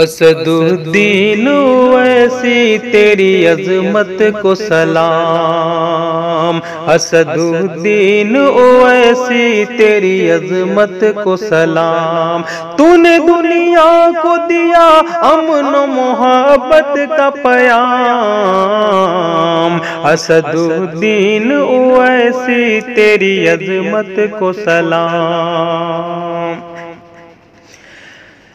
اسدالدین اویسی تیری عظمت کو سلام، اسدالدین اویسی تیری عظمت کو سلام۔ تو نے دنیا کو دیا امن و محبت کا پیام، اسدالدین اویسی تیری عظمت کو سلام۔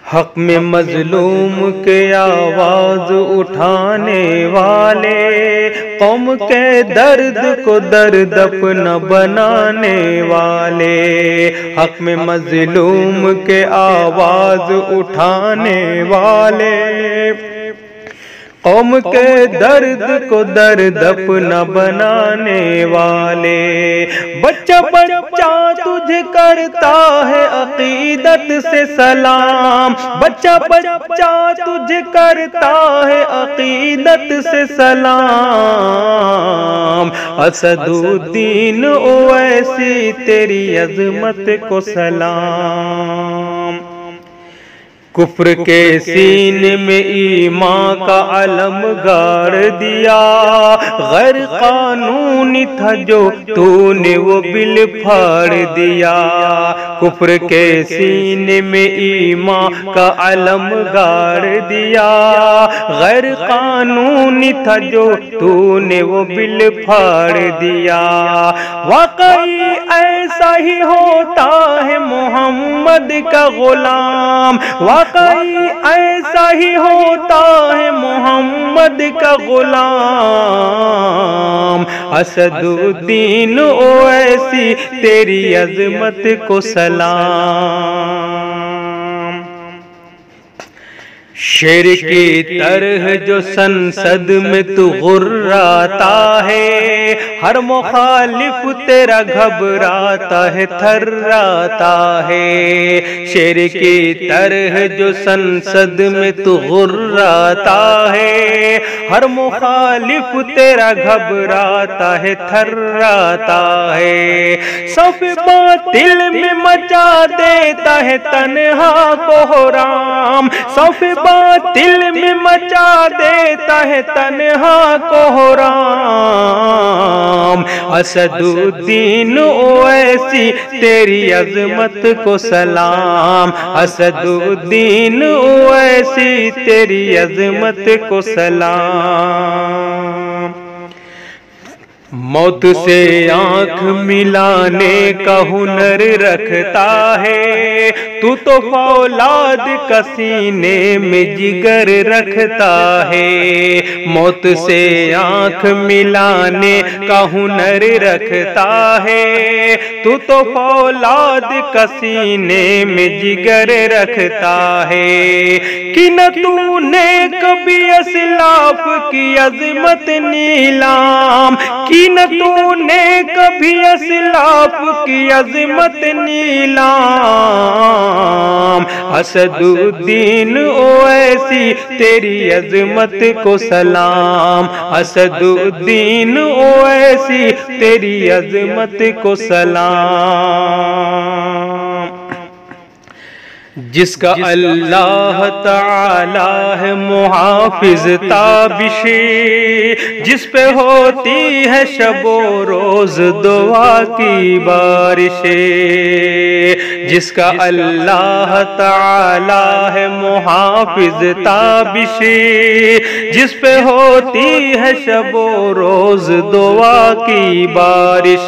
حق میں مظلوم کے آواز اٹھانے والے، قوم کے درد کو درد اپنا بنانے والے، حق میں مظلوم کے آواز اٹھانے والے، قوم کے درد کو درد اپنا بنانے والے۔ بچہ بچہ تجھے کرتا ہے عقیدت سے سلام، بچہ بچہ تجھے کرتا ہے عقیدت سے سلام، اسدالدین اویسی تیری عظمت کو سلام۔ کفر کے سینے میں ایمان کا علم گاڑ دیا، غیر قانونی تھا جو تو نے وہ بل پھاڑ دیا۔ کفر کے سینے میں ایمان کا علم گاڑ دیا، غیر قانونی تھا جو تو نے وہ بل پھاڑ دیا۔ واقعی ایسا ہی ہوتا ہے محمد کا غلام، واقعی ایسا ہی ہوتا ہے محمد کا غلام، اسدالدین اویسی تیری عظمت کو سلام۔ شیر کی طرح جو سنسد میں تو غراتا ہے، ہر مخالف تیرا گھبراتا ہے تھراتا ہے۔ شیر کی طرح جو سنسد میں تو غراتا ہے، ہر مخالف تیرا گھبراتا ہے تھراتا ہے۔ صف باطل میں مچا دیتا ہے تنہا کوہرام، صف باطل میں مچا دیتا ہے تنہا کوہرام، اسدالدین اویسی تیری عظمت کو سلام، اسدالدین اویسی تیری عظمت کو سلام۔ موت سے آنکھ ملانے کا ہنر رکھتا ہے تو فولاد کا سینے میں جگر رکھتا ہے۔ موت سے آنکھ ملانے کا ہنر رکھتا ہے تو فولاد کا سینے میں جگر رکھتا ہے۔ کہ نہ تو نے کبھی اسلاف کی عظمت نیلام، کہ نہ تو نے کبھی اسلاف کی عظمت نیلام، اسدالدین اویسی تیری عظمت کو سلام، اسدالدین اویسی تیری عظمت کو سلام۔ جس کا اللہ تعالی ہے محافظ تابش، جس پہ ہوتی ہے شب و روز دعا کی بارش، جس کا اللہ تعالی ہے محافظ تابش، جس پہ ہوتی ہے شب و روز دعا کی بارش،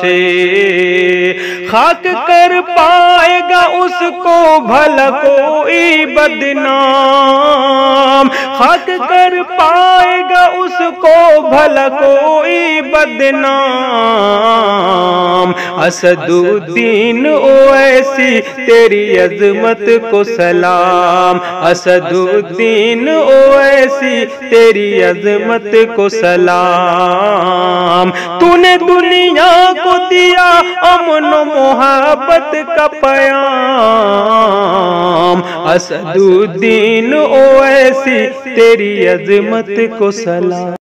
خاک کر پائے گا اس کو بھلا کوئی بدنام، خاک کر پائے گا اس کو بھلا کوئی بدنام، اسدالدین اویسی تیری عظمت کو سلام، اسدالدین اویسی تیری عظمت کو سلام۔ تو نے دنیا کو دیا امن و محبت کا پیام، اسدالدین اویسی تیری عظمت کو سلام۔